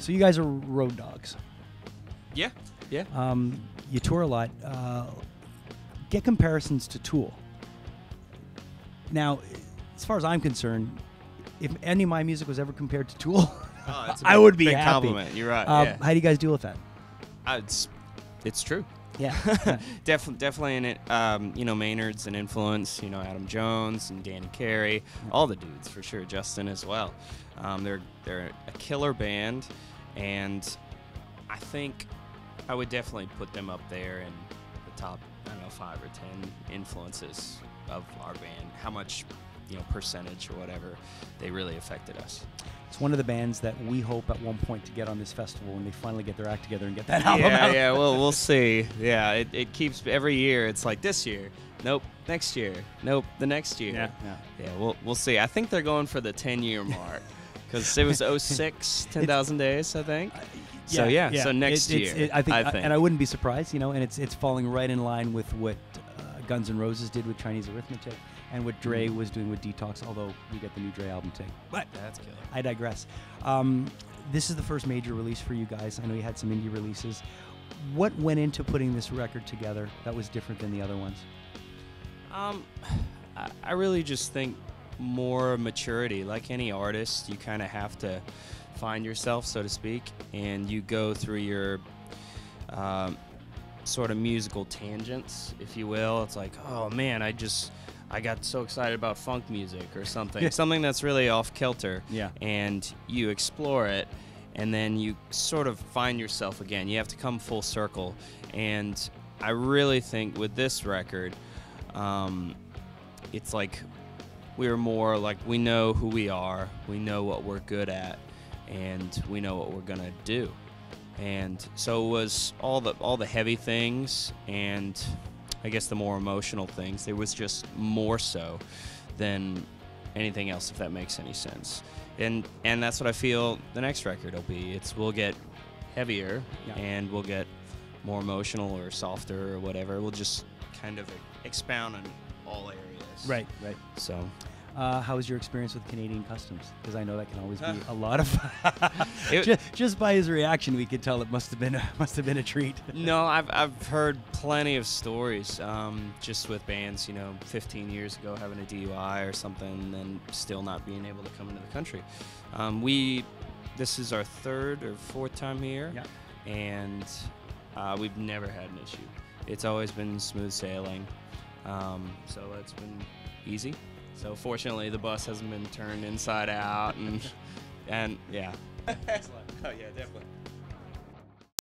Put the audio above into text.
So you guys are road dogs. Yeah, yeah. You tour a lot. Get comparisons to Tool. Now, as far as I'm concerned, if any of my music was ever compared to Tool, I would be big happy. Compliment. You're right. Yeah. How do you guys deal with that? It's true. Yeah. Definitely in it. Maynard's an influence. Adam Jones and Danny Carey, all the dudes for sure. Justin as well. They're a killer band, and I think I would definitely put them up there in the top, 5 or 10 influences of our band. How much, percentage or whatever, they really affected us. It's one of the bands that we hope at one point to get on this festival when they finally get their act together and get that album out. Yeah, well, we'll see. Yeah, it keeps every year. It's like this year. Nope. Next year. Nope. The next year. Yeah. We'll see. I think they're going for the 10-year mark because it was 06, 10,000 days, I think. So next year. I think, and I wouldn't be surprised, and it's falling right in line with what Guns N' Roses did with Chinese Arithmetic. And what Dre was doing with Detox, although we get the new Dre album too. But that's killer. I digress. This is the first major release for you guys. I know you had some indie releases. What went into putting this record together that was different than the other ones? I really just think more maturity. Like any artist, you kind of have to find yourself, so to speak, and you go through your sort of musical tangents, if you will. It's like, oh man, I got so excited about funk music or something, something that's really off kilter. Yeah. And you explore it, and then you sort of find yourself again. You have to come full circle. And I really think with this record, it's like we're more like we know who we are, we know what we're good at, and we know what we're gonna do. And so it was all the heavy things and I guess the more emotional things. It was just more so than anything else, if that makes any sense. And that's what I feel the next record will be. We'll get heavier and we'll get more emotional or softer or whatever. We'll just kind of expound on all areas. Right. So. How was your experience with Canadian Customs? Because I know that can always be a lot of. just by his reaction, we could tell it must have been a treat. No, I've heard plenty of stories. Just with bands, 15 years ago having a DUI or something, and still not being able to come into the country. This is our 3rd or 4th time here, and we've never had an issue. It's always been smooth sailing, so it's been easy. So fortunately, the bus hasn't been turned inside out, and yeah. Excellent. Oh yeah, definitely.